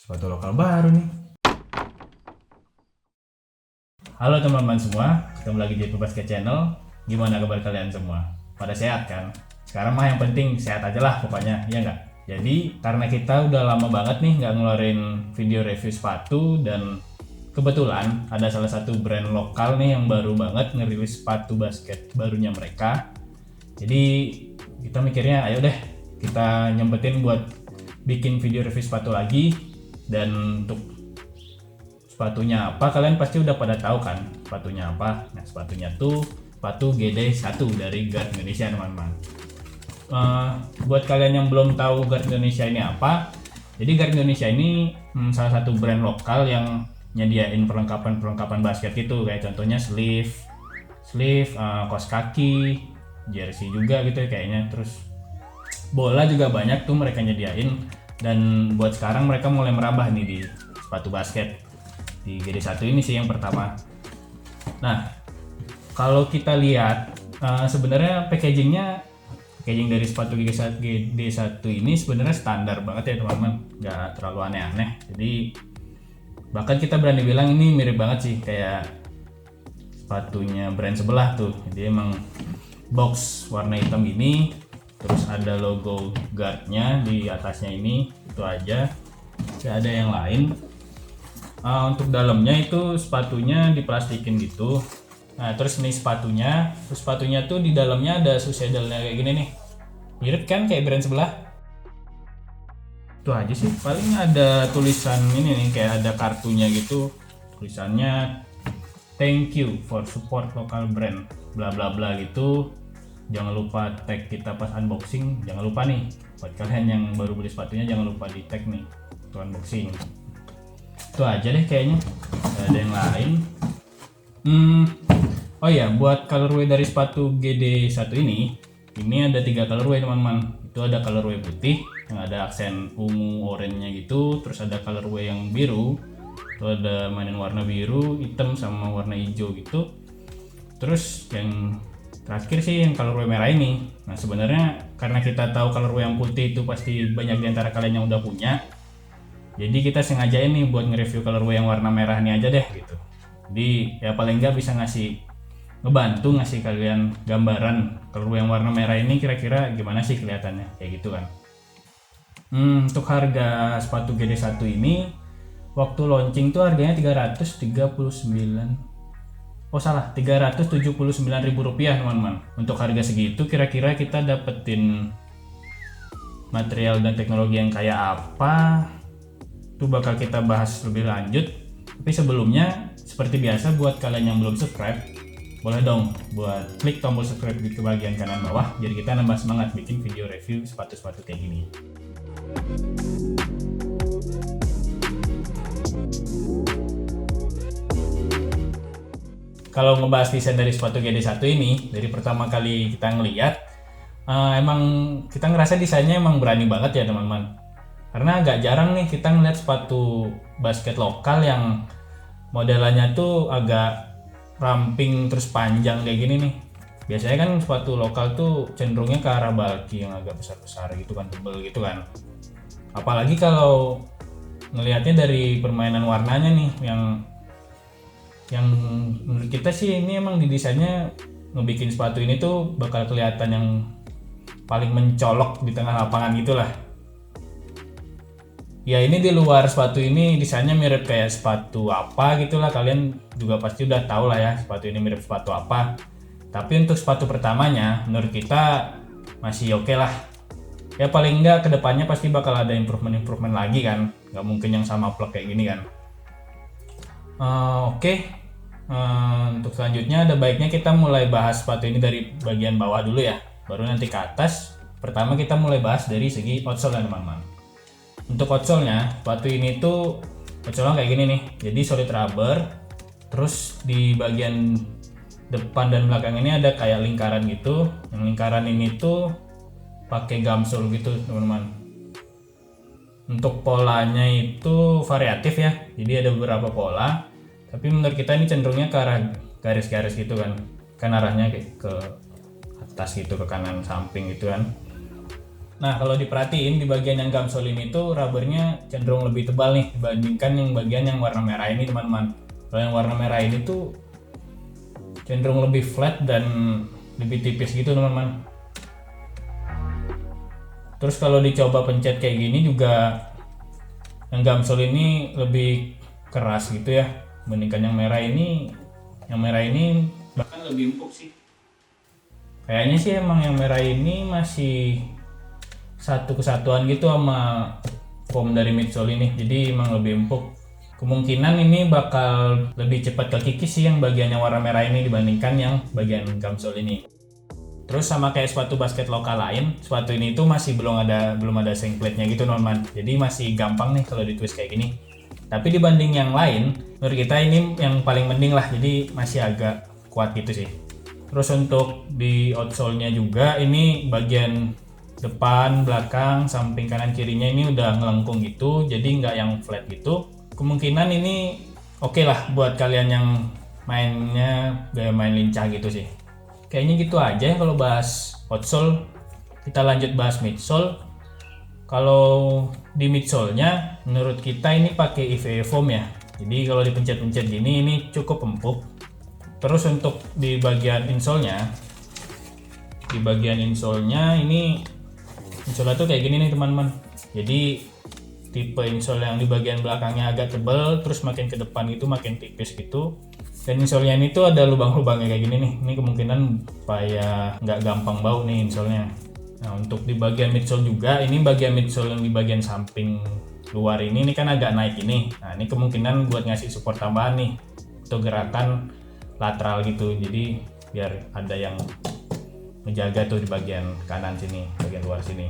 Sepatu lokal baru nih. Halo teman-teman semua, ketemu lagi di Basket Channel. Gimana kabar kalian semua? Pada sehat kan? Sekarang mah yang penting sehat aja lah pokoknya, ya nggak? Jadi karena kita udah lama banget nih nggak ngeluarin video review sepatu, dan kebetulan ada salah satu brand lokal nih yang baru banget ngerilis sepatu basket barunya mereka. Jadi kita mikirnya ayo deh kita nyempetin buat bikin video review sepatu lagi. Dan untuk sepatunya apa, kalian pasti udah pada tahu kan sepatunya apa. Nah, sepatunya tuh sepatu GD1 dari Guard Indonesia, teman-teman. Buat kalian yang belum tahu Guard Indonesia ini apa, jadi Guard Indonesia ini salah satu brand lokal yang nyediain perlengkapan basket gitu, kayak contohnya sleeve, kaos kaki, jersey juga gitu ya kayaknya. Terus bola juga banyak tuh mereka nyediain. Dan buat sekarang mereka mulai merambah nih di sepatu basket di GD1 ini sih yang pertama. Nah, kalau kita lihat sebenarnya packaging dari sepatu GD1 ini sebenarnya standar banget ya teman-teman, nggak terlalu aneh-aneh. Jadi bahkan kita berani bilang ini mirip banget sih kayak sepatunya brand sebelah tuh. Jadi emang box warna hitam ini, terus ada logo guardnya di atasnya ini, itu aja, tidak ada yang lain. Untuk dalamnya itu sepatunya diplastikin gitu. Nah, terus nih sepatunya tuh di dalamnya ada suicidalnya kayak gini nih, mirip kan kayak brand sebelah. Itu aja sih, paling ada tulisan ini nih, kayak ada kartunya gitu, tulisannya thank you for support local brand bla bla bla gitu. Jangan lupa tag kita pas unboxing. Jangan lupa nih buat kalian yang baru beli sepatunya, jangan lupa di tag nih untuk unboxing. Itu aja deh kayaknya, gak ada yang lain. Oh ya, buat colorway dari sepatu GD1 ini ada 3 colorway teman-teman. Itu ada colorway putih yang ada aksen ungu oranye gitu, terus ada colorway yang biru, itu ada mainin warna biru, hitam sama warna hijau gitu. Terus yang terakhir sih yang colorway merah ini. Nah, sebenarnya karena kita tahu colorway yang putih itu pasti banyak di antara kalian yang udah punya, jadi kita sengaja ini buat nge-review colorway yang warna merah ini aja deh gitu. Jadi ya paling nggak bisa ngebantu ngasih kalian gambaran colorway yang warna merah ini kira-kira gimana sih kelihatannya, kayak gitu kan. Untuk harga sepatu GD1 ini waktu launching tuh harganya 379.000 rupiah teman-teman. Untuk harga segitu kira-kira kita dapetin material dan teknologi yang kayak apa, itu bakal kita bahas lebih lanjut. Tapi sebelumnya seperti biasa, buat kalian yang belum subscribe, boleh dong buat klik tombol subscribe di bagian kanan bawah, jadi kita nambah semangat bikin video review sepatu-sepatu kayak gini. Kalau ngebahas desain dari sepatu GD1 ini, dari pertama kali kita ngeliat, emang kita ngerasa desainnya emang berani banget ya teman-teman. Karena agak jarang nih kita ngeliat sepatu basket lokal yang modelannya tuh agak ramping terus panjang kayak gini nih. Biasanya kan sepatu lokal tuh cenderungnya ke arah bulky yang agak besar-besar gitu kan, tebel gitu kan. Apalagi kalau ngelihatnya dari permainan warnanya nih, yang menurut kita sih ini emang didesainnya ngebikin sepatu ini tuh bakal kelihatan yang paling mencolok di tengah lapangan gitulah. Ya ini di luar sepatu ini desainnya mirip kayak sepatu apa gitulah, kalian juga pasti udah tahu lah ya sepatu ini mirip sepatu apa. Tapi untuk sepatu pertamanya menurut kita masih oke lah. Ya paling enggak kedepannya pasti bakal ada improvement lagi kan, nggak mungkin yang sama plek kayak gini kan. Oke. Untuk selanjutnya ada baiknya kita mulai bahas sepatu ini dari bagian bawah dulu ya, baru nanti ke atas. Pertama kita mulai bahas dari segi outsole ya teman-teman. Untuk outsole-nya, sepatu ini tuh outsole-nya kayak gini nih, jadi solid rubber. Terus di bagian depan dan belakang ini ada kayak lingkaran gitu. Yang lingkaran ini tuh pakai gumsole gitu teman-teman. Untuk polanya itu variatif ya, jadi ada beberapa pola. Tapi menurut kita ini cenderungnya ke arah garis-garis gitu kan arahnya kayak ke atas gitu, ke kanan samping gitu kan. Nah, kalau diperhatiin di bagian yang gamsol ini tuh rubbernya cenderung lebih tebal nih dibandingkan yang bagian yang warna merah ini, teman-teman. Kalau yang warna merah ini tuh cenderung lebih flat dan lebih tipis gitu, teman-teman. Terus kalau dicoba pencet kayak gini juga yang gamsol ini lebih keras gitu ya, dibandingkan yang merah ini. Yang merah ini bahkan lebih empuk sih. Kayaknya sih emang yang merah ini masih satu kesatuan gitu sama foam dari midsole ini, jadi emang lebih empuk. Kemungkinan ini bakal lebih cepat kekikis sih yang bagian yang warna merah ini dibandingkan yang bagian gamsol ini. Terus sama kayak sepatu basket lokal lain, sepatu ini tuh masih belum ada seng plate-nya gitu, teman-teman. Jadi masih gampang nih kalau ditwist kayak gini. Tapi dibanding yang lain, menurut kita ini yang paling mending lah, jadi masih agak kuat gitu sih. Terus untuk di outsole-nya juga ini bagian depan, belakang, samping, kanan, kirinya ini udah ngelengkung gitu, jadi nggak yang flat gitu. Kemungkinan ini oke lah buat kalian yang mainnya gaya main lincah gitu sih. Kayaknya gitu aja ya kalau bahas outsole. Kita lanjut bahas midsole. Kalau di midsole-nya menurut kita ini pakai EVA foam ya, jadi kalau dipencet-pencet gini ini cukup empuk. Terus untuk di bagian insole-nya ini insole tuh kayak gini nih, teman-teman. Jadi tipe insole yang di bagian belakangnya agak tebal, terus makin ke depan itu makin tipis gitu. Dan insole-nya ini tuh ada lubang-lubangnya kayak gini nih. Ini kemungkinan supaya nggak gampang bau nih insole-nya. Nah, untuk di bagian midsole juga, ini bagian midsole yang di bagian samping luar ini kan agak naik ini. Nah, ini kemungkinan buat ngasih support tambahan nih untuk gerakan lateral gitu. Jadi biar ada yang menjaga tuh di bagian kanan sini, bagian luar sini.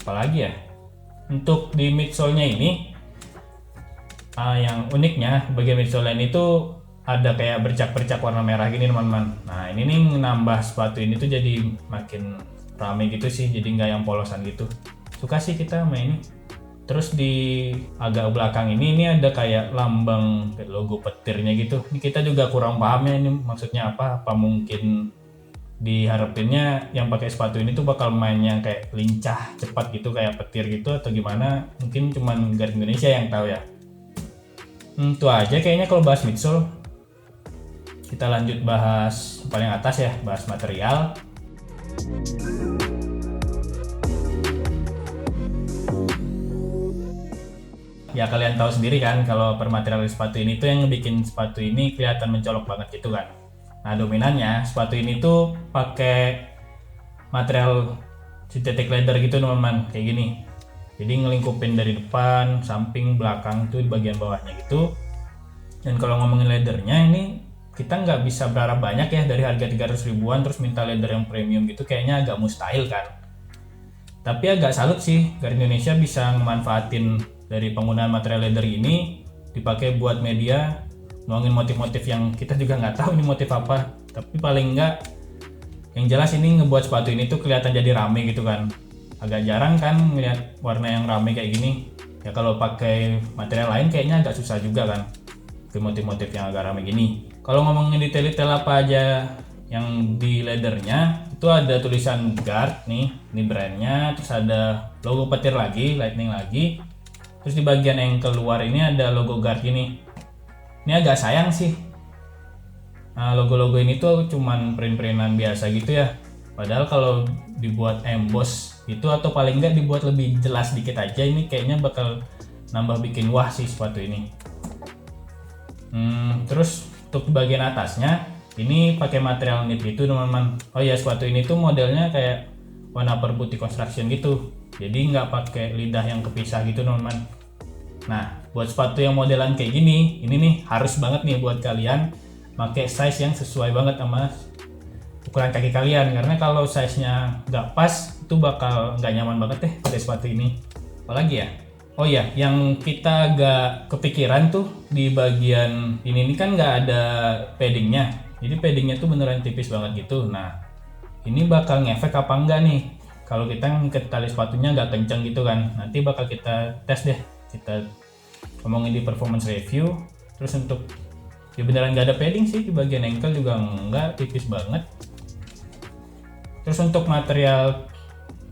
Apalagi ya, untuk di midsole-nya ini yang uniknya bagian midsole ini tuh ada kayak bercak-bercak warna merah gini, teman-teman. Nah, ini nih nambah sepatu ini tuh jadi makin rame gitu sih, jadi nggak yang polosan gitu. Suka sih kita main ini. Terus di agak belakang ini ada kayak lambang logo petirnya gitu. Ini kita juga kurang paham ya ini maksudnya apa. Apa mungkin diharapinnya yang pakai sepatu ini tuh bakal mainnya kayak lincah, cepat gitu kayak petir gitu atau gimana? Mungkin cuman Guard Indonesia yang tahu ya. Itu aja kayaknya kalau bahas midsole. Kita lanjut bahas paling atas ya, bahas material. Ya kalian tahu sendiri kan kalau per material sepatu ini tuh yang bikin sepatu ini kelihatan mencolok banget gitu kan. Nah, dominannya sepatu ini tuh pakai material synthetic leather gitu, teman-teman, kayak gini. Jadi ngelingkupin dari depan, samping, belakang tuh di bagian bawahnya gitu. Dan kalau ngomongin leathernya ini kita nggak bisa berharap banyak ya, dari harga 300 ribuan terus minta leather yang premium gitu kayaknya agak mustahil kan. Tapi agak salut sih Guard Indonesia bisa memanfaatin dari penggunaan material leather ini dipakai buat media, nuangin motif-motif yang kita juga nggak tahu ini motif apa, tapi paling nggak yang jelas ini ngebuat sepatu ini tuh kelihatan jadi rame gitu kan. Agak jarang kan ngeliat warna yang rame kayak gini ya, kalau pakai material lain kayaknya agak susah juga kan ke motif-motif yang agak rame gini. Kalau ngomongin detail-detail apa aja yang di leathernya itu ada tulisan Guard nih, ini brandnya, terus ada logo petir lagi, lightning lagi. Terus di bagian ankle luar ini ada logo Guard ini. Ini agak sayang sih. Nah, logo-logo ini tuh cuman print-printan biasa gitu ya. Padahal kalau dibuat emboss itu atau paling enggak dibuat lebih jelas dikit aja, ini kayaknya bakal nambah bikin wah sih sepatu ini. Terus untuk bagian atasnya ini pakai material knit itu, teman-teman. Oh ya, sepatu ini tuh modelnya kayak one upper booty construction gitu. Jadi nggak pakai lidah yang kepisah gitu, teman-teman. Nah, buat sepatu yang modelan kayak gini, ini nih harus banget nih buat kalian pakai size yang sesuai banget sama ukuran kaki kalian, karena kalau size-nya nggak pas itu bakal nggak nyaman banget deh pakai sepatu ini. Apalagi ya? Oh ya, yang kita agak kepikiran tuh di bagian ini kan nggak ada paddingnya, jadi paddingnya tuh beneran tipis banget gitu. Nah, ini bakal ngefek apa enggak nih kalau kita ngikat tali sepatunya nggak kenceng gitu kan? Nanti bakal kita tes deh, kita ngomongin di performance review. Terus untuk ya beneran nggak ada padding sih di bagian ankle juga nggak, tipis banget. Terus Terus untuk material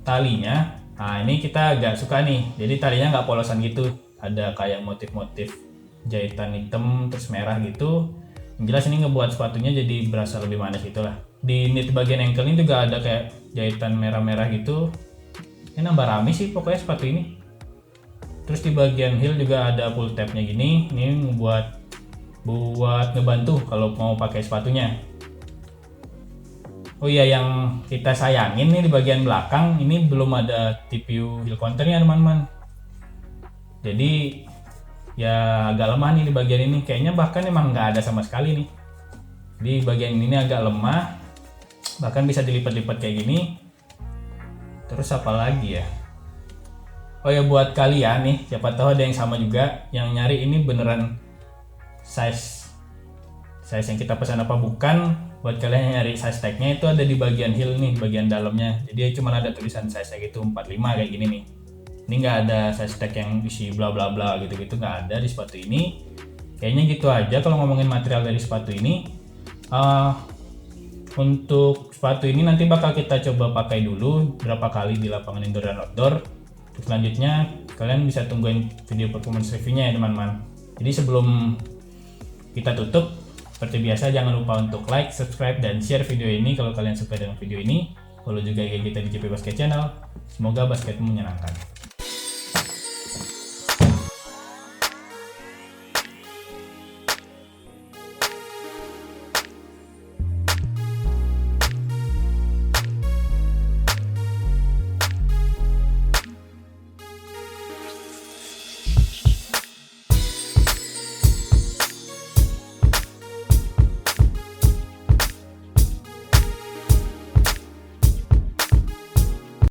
talinya, nah ini kita agak suka nih, jadi talinya nggak polosan gitu, ada kayak motif-motif jahitan hitam terus merah gitu. Yang jelas ini ngebuat sepatunya jadi berasa lebih manis gitu lah. Di knit bagian ankle ini juga ada kayak jahitan merah-merah gitu, ini nambah rame sih pokoknya sepatu ini. Terus di bagian heel juga ada pull tabnya gini, ini buat ngebantu kalau mau pakai sepatunya. Oh iya, yang kita sayangin nih di bagian belakang ini belum ada TPU heel counternya teman-teman. Jadi ya agak lemah nih di bagian ini, kayaknya bahkan emang nggak ada sama sekali nih. Di bagian ini agak lemah, bahkan bisa dilipat-lipat kayak gini. Terus apa lagi ya? Oh ya, buat kalian nih, siapa tahu ada yang sama juga, yang nyari ini beneran size yang kita pesan apa bukan. Buat kalian yang nyari size tagnya itu ada di bagian heel nih, bagian dalamnya. Jadi cuma ada tulisan size tag itu 45 kayak gini nih. Ini nggak ada size tag yang isi bla bla bla gitu-gitu, nggak ada di sepatu ini. Kayaknya gitu aja kalau ngomongin material dari sepatu ini. Untuk sepatu ini nanti bakal kita coba pakai dulu berapa kali di lapangan indoor dan outdoor. Terus selanjutnya kalian bisa tungguin video performance reviewnya ya teman-teman. Jadi sebelum kita tutup, seperti biasa jangan lupa untuk like, subscribe, dan share video ini kalau kalian suka dengan video ini. Follow juga IG kita di JP Basket Channel. Semoga basketmu menyenangkan.